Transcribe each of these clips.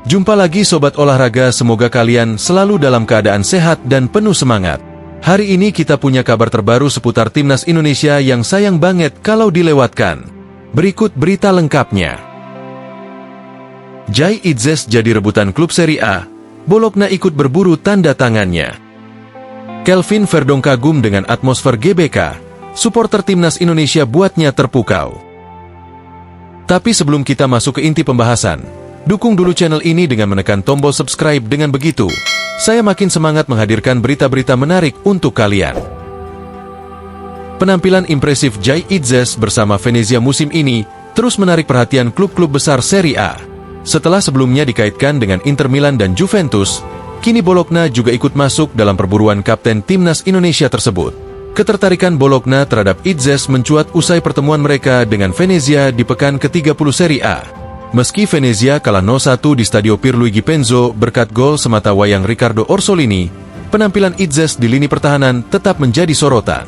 Jumpa lagi Sobat Olahraga, semoga kalian selalu dalam keadaan sehat dan penuh semangat. Hari ini kita punya kabar terbaru seputar Timnas Indonesia yang sayang banget kalau dilewatkan. Berikut berita lengkapnya. Jai Itzes jadi rebutan klub Serie A, Bologna ikut berburu tanda tangannya. Kelvin Verdong kagum dengan atmosfer GBK, supporter Timnas Indonesia buatnya terpukau. Tapi sebelum kita masuk ke inti pembahasan, dukung dulu channel ini dengan menekan tombol subscribe. Dengan begitu, saya makin semangat menghadirkan berita-berita menarik untuk kalian. Penampilan impresif Jai Itzes bersama Venezia musim ini terus menarik perhatian klub-klub besar Serie A. Setelah sebelumnya dikaitkan dengan Inter Milan dan Juventus, kini Bologna juga ikut masuk dalam perburuan kapten Timnas Indonesia tersebut. Ketertarikan Bologna terhadap Itzes mencuat usai pertemuan mereka dengan Venezia di pekan ke-30 Serie A. Meski Venezia kalah 0-1 di Stadio Pierluigi Penzo berkat gol sematawayang Riccardo Orsolini, penampilan Itzes di lini pertahanan tetap menjadi sorotan.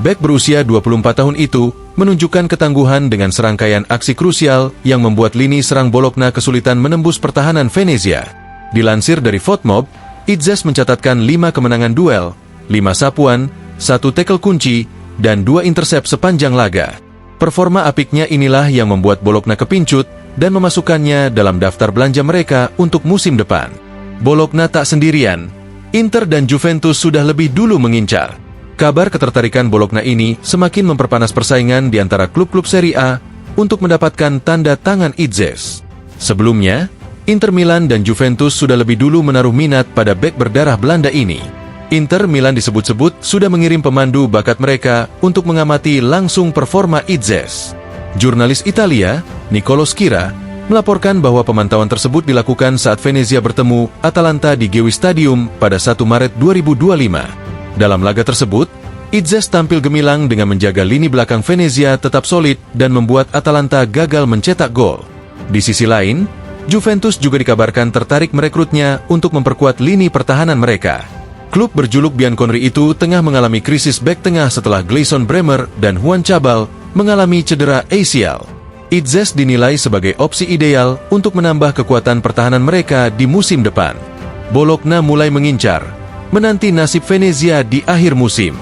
Bek berusia 24 tahun itu menunjukkan ketangguhan dengan serangkaian aksi krusial yang membuat lini serang Bologna kesulitan menembus pertahanan Venezia. Dilansir dari Fotmob, Itzes mencatatkan 5 kemenangan duel, 5 sapuan, 1 tackle kunci, dan 2 intersep sepanjang laga. Performa apiknya inilah yang membuat Bologna kepincut dan memasukkannya dalam daftar belanja mereka untuk musim depan. Bologna tak sendirian, Inter dan Juventus sudah lebih dulu mengincar. Kabar ketertarikan Bologna ini semakin memperpanas persaingan di antara klub-klub Serie A untuk mendapatkan tanda tangan Itzes. Sebelumnya, Inter Milan dan Juventus sudah lebih dulu menaruh minat pada bek berdarah Belanda ini. Inter Milan disebut-sebut sudah mengirim pemandu bakat mereka untuk mengamati langsung performa Itzes. Jurnalis Italia, Nicolo Schira, melaporkan bahwa pemantauan tersebut dilakukan saat Venezia bertemu Atalanta di Gewi Stadium pada 1 Maret 2025. Dalam laga tersebut, Itzes tampil gemilang dengan menjaga lini belakang Venezia tetap solid dan membuat Atalanta gagal mencetak gol. Di sisi lain, Juventus juga dikabarkan tertarik merekrutnya untuk memperkuat lini pertahanan mereka. Klub berjuluk Bianconeri itu tengah mengalami krisis bek tengah setelah Gleison Bremer dan Juan Cabal mengalami cedera ACL. Itzes dinilai sebagai opsi ideal untuk menambah kekuatan pertahanan mereka di musim depan. Bologna mulai mengincar, menanti nasib Venezia di akhir musim.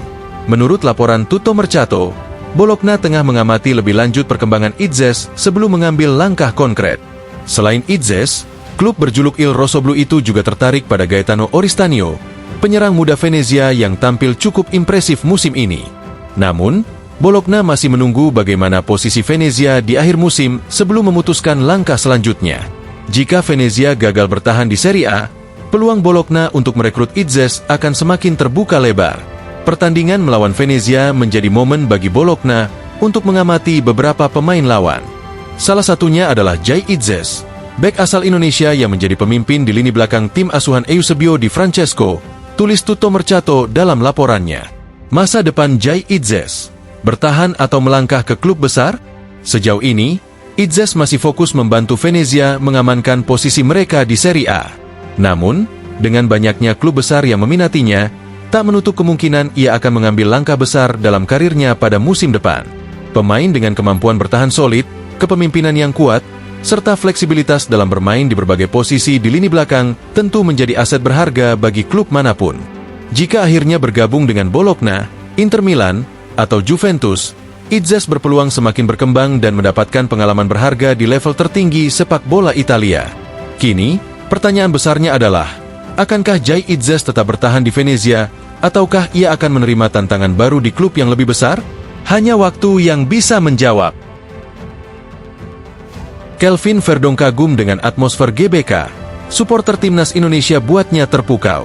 Menurut laporan Tutto Mercato, Bologna tengah mengamati lebih lanjut perkembangan Itzes sebelum mengambil langkah konkret. Selain Itzes, klub berjuluk Il Rossoblu itu juga tertarik pada Gaetano Oristanio, penyerang muda Venezia yang tampil cukup impresif musim ini. Namun, Bologna masih menunggu bagaimana posisi Venezia di akhir musim sebelum memutuskan langkah selanjutnya. Jika Venezia gagal bertahan di Serie A, peluang Bologna untuk merekrut Itzes akan semakin terbuka lebar. Pertandingan melawan Venezia menjadi momen bagi Bologna untuk mengamati beberapa pemain lawan. Salah satunya adalah Jai Itzes, bek asal Indonesia yang menjadi pemimpin di lini belakang tim asuhan Eusebio Di Francesco, tulis Tutto Mercato dalam laporannya. Masa depan Jai Itzes, bertahan atau melangkah ke klub besar? Sejauh ini, Itzes masih fokus membantu Venezia mengamankan posisi mereka di Serie A. Namun, dengan banyaknya klub besar yang meminatinya, tak menutup kemungkinan ia akan mengambil langkah besar dalam karirnya pada musim depan. Pemain dengan kemampuan bertahan solid, kepemimpinan yang kuat, serta fleksibilitas dalam bermain di berbagai posisi di lini belakang tentu menjadi aset berharga bagi klub manapun. Jika akhirnya bergabung dengan Bologna, Inter Milan, atau Juventus, Itzes berpeluang semakin berkembang dan mendapatkan pengalaman berharga di level tertinggi sepak bola Italia. Kini, pertanyaan besarnya adalah, akankah Jai Itzes tetap bertahan di Venezia, ataukah ia akan menerima tantangan baru di klub yang lebih besar? Hanya waktu yang bisa menjawab. Kelvin Verdong kagum dengan atmosfer GBK, supporter Timnas Indonesia buatnya terpukau.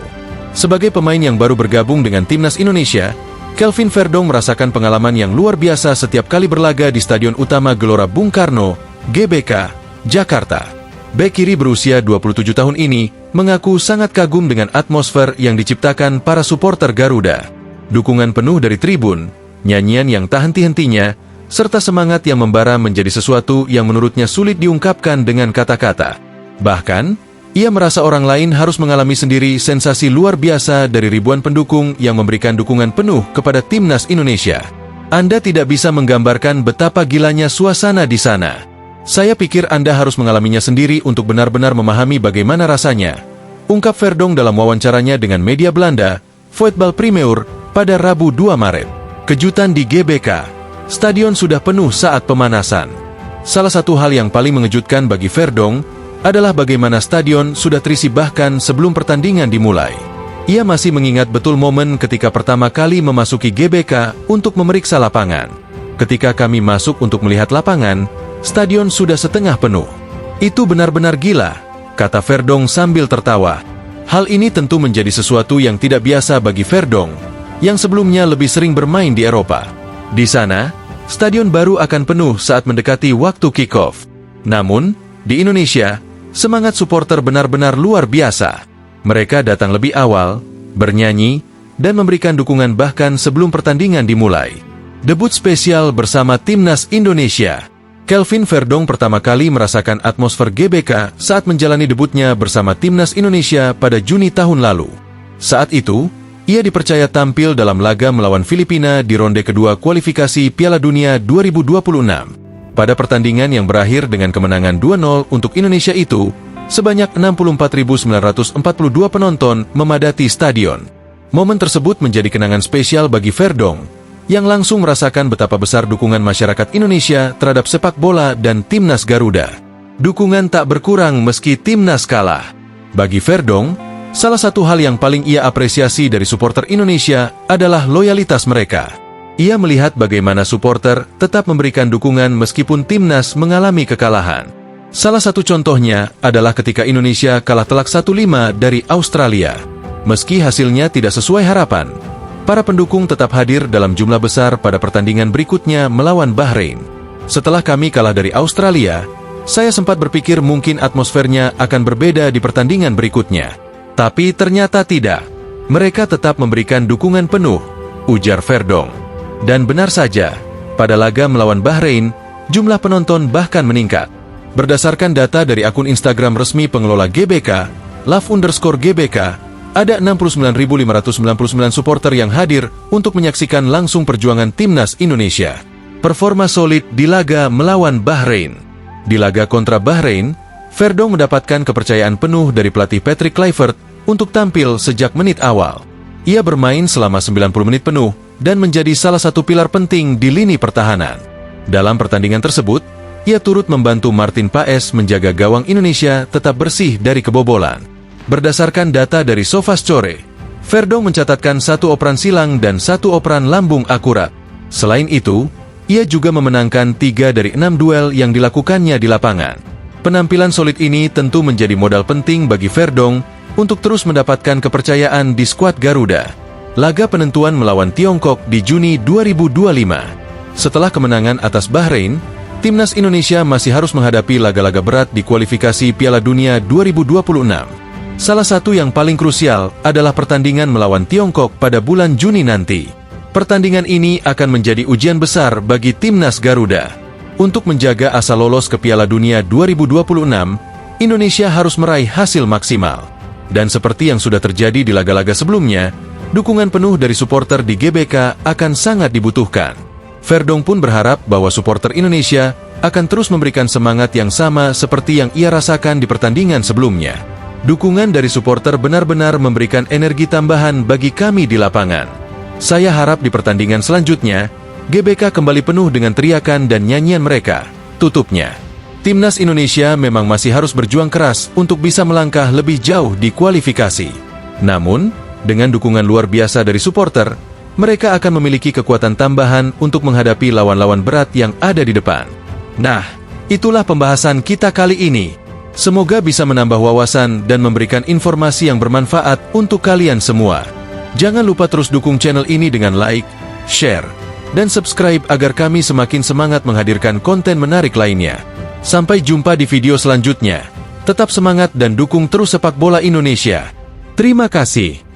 Sebagai pemain yang baru bergabung dengan Timnas Indonesia, Kelvin Verdong merasakan pengalaman yang luar biasa setiap kali berlaga di Stadion Utama Gelora Bung Karno, GBK, Jakarta. Bek kiri berusia 27 tahun ini mengaku sangat kagum dengan atmosfer yang diciptakan para supporter Garuda. Dukungan penuh dari tribun, nyanyian yang tak henti-hentinya, serta semangat yang membara menjadi sesuatu yang menurutnya sulit diungkapkan dengan kata-kata. Bahkan, ia merasa orang lain harus mengalami sendiri sensasi luar biasa dari ribuan pendukung yang memberikan dukungan penuh kepada Timnas Indonesia. Anda tidak bisa menggambarkan betapa gilanya suasana di sana. Saya pikir Anda harus mengalaminya sendiri untuk benar-benar memahami bagaimana rasanya, ungkap Verdonk dalam wawancaranya dengan media Belanda, Voetbal Primeur, pada Rabu 2 Maret. Kejutan di GBK, stadion sudah penuh saat pemanasan. Salah satu hal yang paling mengejutkan bagi Verdonk adalah bagaimana stadion sudah terisi bahkan sebelum pertandingan dimulai. Ia masih mengingat betul momen ketika pertama kali memasuki GBK untuk memeriksa lapangan. Ketika kami masuk untuk melihat lapangan, stadion sudah setengah penuh. Itu benar-benar gila, kata Verdonk sambil tertawa. Hal ini tentu menjadi sesuatu yang tidak biasa bagi Verdonk, yang sebelumnya lebih sering bermain di Eropa. Di sana, stadion baru akan penuh saat mendekati waktu kick-off. Namun, di Indonesia, semangat supporter benar-benar luar biasa. Mereka datang lebih awal, bernyanyi, dan memberikan dukungan bahkan sebelum pertandingan dimulai. Debut spesial bersama Timnas Indonesia. Kelvin Verdonk pertama kali merasakan atmosfer GBK saat menjalani debutnya bersama Timnas Indonesia pada Juni tahun lalu. Saat itu, ia dipercaya tampil dalam laga melawan Filipina di ronde kedua kualifikasi Piala Dunia 2026. Pada pertandingan yang berakhir dengan kemenangan 2-0 untuk Indonesia itu, sebanyak 64.942 penonton memadati stadion. Momen tersebut menjadi kenangan spesial bagi Verdonk, yang langsung merasakan betapa besar dukungan masyarakat Indonesia terhadap sepak bola dan Timnas Garuda. Dukungan tak berkurang meski Timnas kalah. Bagi Verdonk, salah satu hal yang paling ia apresiasi dari supporter Indonesia adalah loyalitas mereka. Ia melihat bagaimana supporter tetap memberikan dukungan meskipun Timnas mengalami kekalahan. Salah satu contohnya adalah ketika Indonesia kalah telak 1-5 dari Australia. Meski hasilnya tidak sesuai harapan, para pendukung tetap hadir dalam jumlah besar pada pertandingan berikutnya melawan Bahrain. Setelah kami kalah dari Australia, saya sempat berpikir mungkin atmosfernya akan berbeda di pertandingan berikutnya. Tapi ternyata tidak. Mereka tetap memberikan dukungan penuh, ujar Verdonk. Dan benar saja, pada laga melawan Bahrain, jumlah penonton bahkan meningkat. Berdasarkan data dari akun Instagram resmi pengelola GBK, love_GBK, ada 69.599 supporter yang hadir untuk menyaksikan langsung perjuangan Timnas Indonesia. Performa solid di laga melawan Bahrain. Di laga kontra Bahrain, Verdonk mendapatkan kepercayaan penuh dari pelatih Patrick Kluivert untuk tampil sejak menit awal. Ia bermain selama 90 menit penuh dan menjadi salah satu pilar penting di lini pertahanan. Dalam pertandingan tersebut, ia turut membantu Martin Paes menjaga gawang Indonesia tetap bersih dari kebobolan. Berdasarkan data dari SofaScore, Verdonk mencatatkan 1 operan silang dan 1 operan lambung akurat. Selain itu, ia juga memenangkan 3 dari 6 duel yang dilakukannya di lapangan. Penampilan solid ini tentu menjadi modal penting bagi Verdonk untuk terus mendapatkan kepercayaan di skuad Garuda. Laga penentuan melawan Tiongkok di Juni 2025. Setelah kemenangan atas Bahrain, Timnas Indonesia masih harus menghadapi laga-laga berat di kualifikasi Piala Dunia 2026. Salah satu yang paling krusial adalah pertandingan melawan Tiongkok pada bulan Juni nanti. Pertandingan ini akan menjadi ujian besar bagi Timnas Garuda. Untuk menjaga asa lolos ke Piala Dunia 2026, Indonesia harus meraih hasil maksimal. Dan seperti yang sudah terjadi di laga-laga sebelumnya, dukungan penuh dari supporter di GBK akan sangat dibutuhkan. Verdonk pun berharap bahwa supporter Indonesia akan terus memberikan semangat yang sama seperti yang ia rasakan di pertandingan sebelumnya. Dukungan dari supporter benar-benar memberikan energi tambahan bagi kami di lapangan. Saya harap di pertandingan selanjutnya, GBK kembali penuh dengan teriakan dan nyanyian mereka, tutupnya. Timnas Indonesia memang masih harus berjuang keras untuk bisa melangkah lebih jauh di kualifikasi. Namun, dengan dukungan luar biasa dari supporter, mereka akan memiliki kekuatan tambahan untuk menghadapi lawan-lawan berat yang ada di depan. Nah, itulah pembahasan kita kali ini. Semoga bisa menambah wawasan dan memberikan informasi yang bermanfaat untuk kalian semua. Jangan lupa terus dukung channel ini dengan like, share, dan subscribe agar kami semakin semangat menghadirkan konten menarik lainnya. Sampai jumpa di video selanjutnya. Tetap semangat dan dukung terus sepak bola Indonesia. Terima kasih.